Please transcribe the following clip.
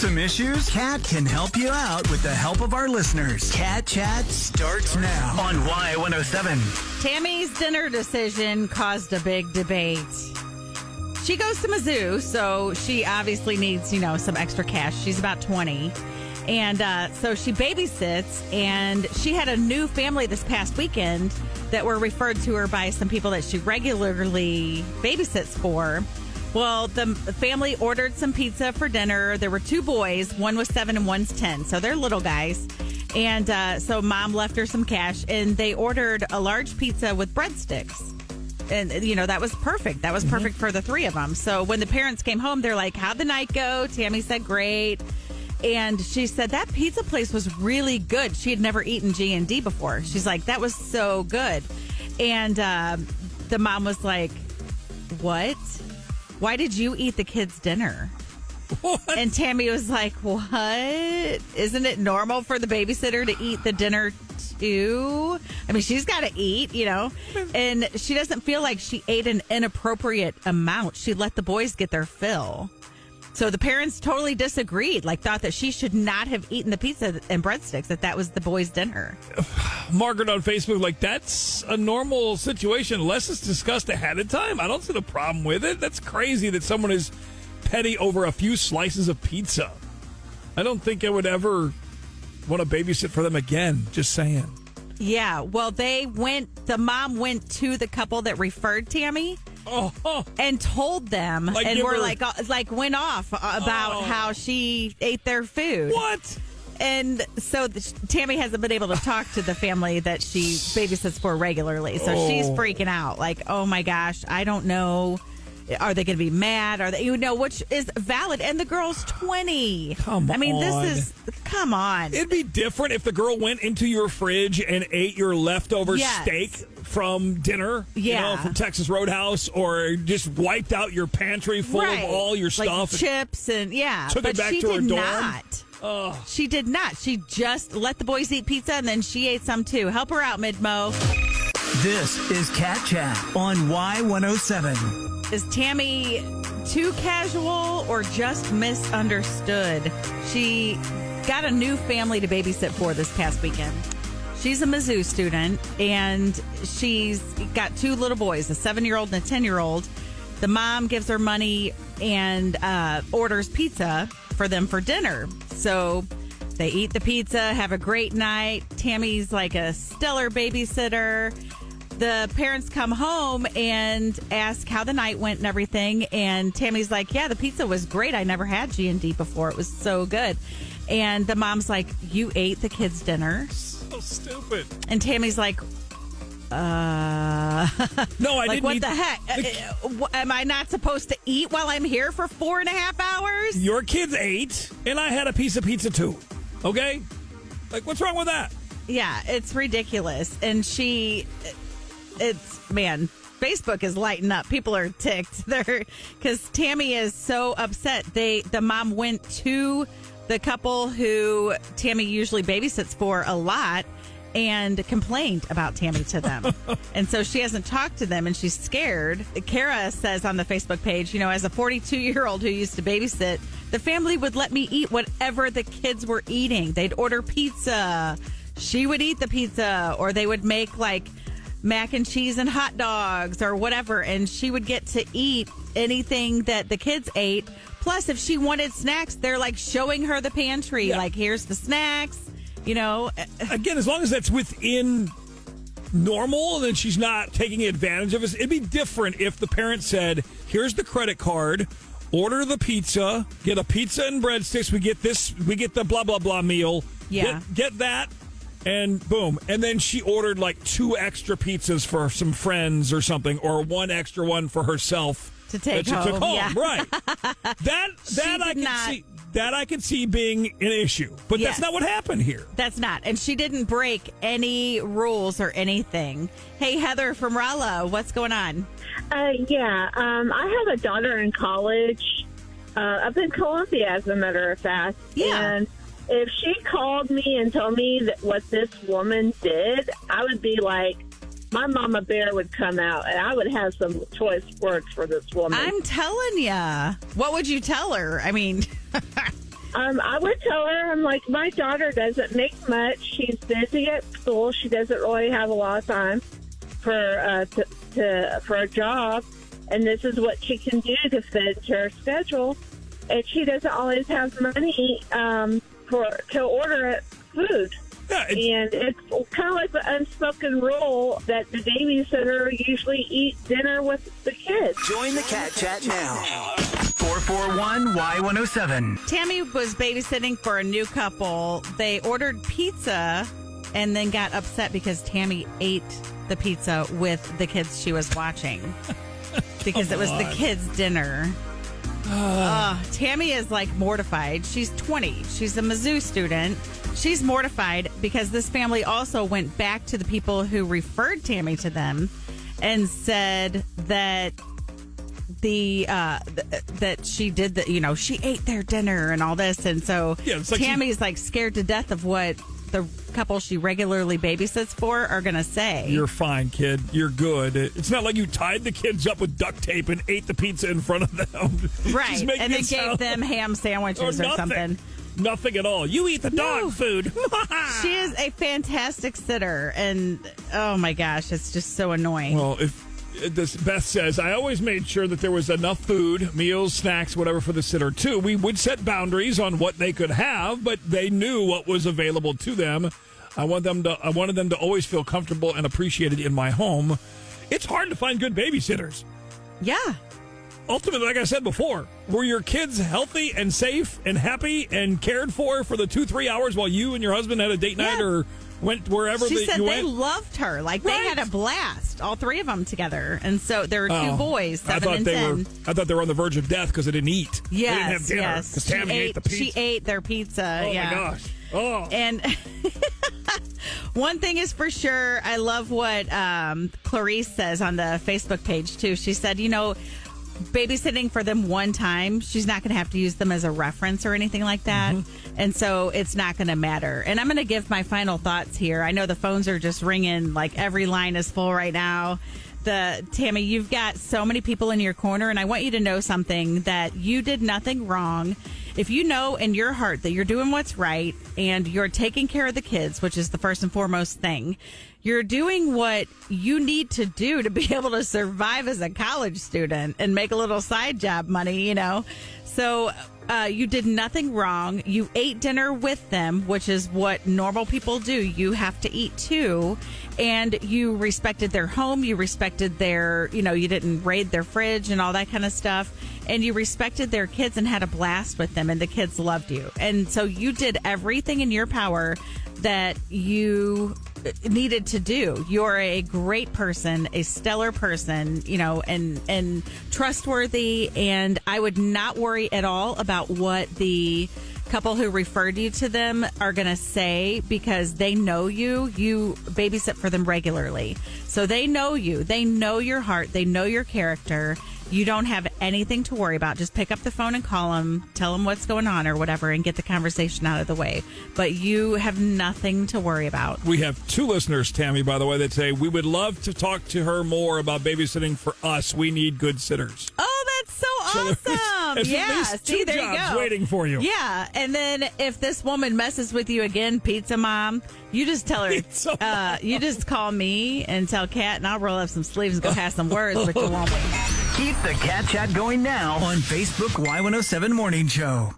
some issues? Kat can help you out with the help of our listeners. Kat Chat starts now on Y107. Tammy's dinner decision caused a big debate. She goes to Mizzou, so she obviously needs, some extra cash. She's about 20. And so she babysits, and she had a new family this past weekend that were referred to her by some people that she regularly babysits for. Well, the family ordered some pizza for dinner. There were two boys. One was 7 and one's 10. So they're little guys. And so mom left her some cash, and they ordered a large pizza with breadsticks. And, that was perfect. That was perfect for the three of them. So when the parents came home, they're like, how'd the night go? Tammy said, great. And she said that pizza place was really good. She had never eaten G&D before. She's like, that was so good. And the mom was like, what? Why did you eat the kids' dinner? What? And Tammy was like, what? Isn't it normal for the babysitter to eat the dinner too? I mean, she's got to eat, And she doesn't feel like she ate an inappropriate amount. She let the boys get their fill. So the parents totally disagreed, thought that she should not have eaten the pizza and breadsticks, that was the boys' dinner. Margaret on Facebook, that's a normal situation unless it's discussed ahead of time. I don't see the problem with it. That's crazy that someone is petty over a few slices of pizza. I don't think I would ever want to babysit for them again, just saying. Yeah, well, the mom went to the couple that referred Tammy. And told them, and went off about how she ate their food. What? And so Tammy hasn't been able to talk to the family that she babysits for regularly. So she's freaking out. Oh my gosh, I don't know. Are they going to be mad? Are they, which is valid. And the girl's 20. Come on. Come on. It'd be different if the girl went into your fridge and ate your leftover steak from dinner, from Texas Roadhouse, or just wiped out your pantry full of all your stuff. Chips and, took it back to her dorm. Not. She did not. She just let the boys eat pizza, and then she ate some too. Help her out, Midmo. This is Kat Chat on Y107. Is Tammy too casual or just misunderstood? She got a new family to babysit for this past weekend. She's a Mizzou student, and she's got two little boys, a 7-year-old and a 10-year-old. The mom gives her money and orders pizza for them for dinner. So they eat the pizza, have a great night. Tammy's like a stellar babysitter. The parents come home and ask how the night went and everything. And Tammy's like, yeah, the pizza was great. I never had G&D before. It was so good. And the mom's like, you ate the kids' dinner? So stupid. And Tammy's like, no, I didn't. What the heck? Am I not supposed to eat while I'm here for 4.5 hours? Your kids ate, and I had a piece of pizza too. Okay? What's wrong with that? Yeah, it's ridiculous. And Facebook is lighting up. People are ticked because Tammy is so upset. The mom went to the couple who Tammy usually babysits for a lot and complained about Tammy to them. And so she hasn't talked to them, and she's scared. Kara says on the Facebook page, as a 42-year-old who used to babysit, the family would let me eat whatever the kids were eating. They'd order pizza. She would eat the pizza, or they would make mac and cheese and hot dogs or whatever, and she would get to eat anything that the kids ate. Plus, if she wanted snacks, they're showing her the pantry. Yeah. Here's the snacks, Again, as long as that's within normal, then she's not taking advantage of it. It'd be different if the parent said, here's the credit card, order the pizza, get a pizza and breadsticks, we get the blah, blah, blah meal. Yeah. Get that. And boom. And then she ordered 2 extra pizzas for some friends or something, or 1 extra one for herself to take that she took home. Yeah. Right. That I can see being an issue. But that's not what happened here. That's not. And she didn't break any rules or anything. Hey, Heather from Rolla, what's going on? I have a daughter in college up in Columbia, as a matter of fact. Yeah. And if she called me and told me that what this woman did, I would be like, my mama bear would come out, and I would have some choice words for this woman. I'm telling ya. What would you tell her? I mean, I would tell her, I'm like, my daughter doesn't make much. She's busy at school. She doesn't really have a lot of time for a job, and this is what she can do to fit into her schedule. And she doesn't always have money to order food. Yeah, and it's kind of like the unspoken rule that the babysitter usually eats dinner with the kids. Join the Cat Chat now. 441-Y107. Tammy was babysitting for a new couple. They ordered pizza and then got upset because Tammy ate the pizza with the kids she was watching because it was the kids' dinner. Tammy is like mortified. She's 20. She's a Mizzou student. She's mortified because this family also went back to the people who referred Tammy to them and said that that she did she ate their dinner and all this, and so Tammy's like scared to death of what the couple she regularly babysits for are going to say. You're fine, kid. You're good. It's not like you tied the kids up with duct tape and ate the pizza in front of them. Right. And then gave them ham sandwiches or something. Nothing at all. You eat the dog food. She is a fantastic sitter. And, oh, my gosh, it's just so annoying. Well, Beth says, I always made sure that there was enough food, meals, snacks, whatever for the sitter, too. We would set boundaries on what they could have, but they knew what was available to them. I wanted them to always feel comfortable and appreciated in my home. It's hard to find good babysitters. Yeah. Ultimately, like I said before, were your kids healthy and safe and happy and cared for the 2-3 hours while you and your husband had a date night or went wherever she said you they went? loved her. Like, they had a blast, all three of them together. And so there were two boys, 7 and 10. I thought they were on the verge of death because they didn't eat. Yes, they didn't have dinner. yes. Because Tammy ate the pizza. She ate their pizza. Oh, my gosh. Oh. And one thing is for sure, I love what Clarice says on the Facebook page, too. She said, babysitting for them one time, she's not going to have to use them as a reference or anything like that. Mm-hmm. And so it's not going to matter. And I'm going to give my final thoughts here. I know the phones are just ringing, like every line is full right now. Tammy, you've got so many people in your corner, and I want you to know something, that you did nothing wrong. If you know in your heart that you're doing what's right and you're taking care of the kids, which is the first and foremost thing, you're doing what you need to do to be able to survive as a college student and make a little side job money, So you did nothing wrong. You ate dinner with them, which is what normal people do. You have to eat too. And you respected their home. You respected their, you didn't raid their fridge and all that kind of stuff. And you respected their kids and had a blast with them. And the kids loved you. And so you did everything in your power that you needed to do. You're a great person, a stellar person, and trustworthy. And I would not worry at all about what the couple who referred you to them are going to say, because they know you. You babysit for them regularly. So they know you. They know your heart. They know your character. You don't have anything to worry about. Just pick up the phone and call them, tell them what's going on or whatever, and get the conversation out of the way. But you have nothing to worry about. We have 2 listeners, Tammy, by the way, that say, we would love to talk to her more about babysitting for us. We need good sitters. Oh, that's so awesome. There's at least 2 there jobs you go. waiting for you. Yeah. And then if this woman messes with you again, pizza mom, you just tell her, you just call me and tell Kat, and I'll roll up some sleeves and go have some words, but you won't. Keep the Cat Chat going now on Facebook Y107 Morning Show.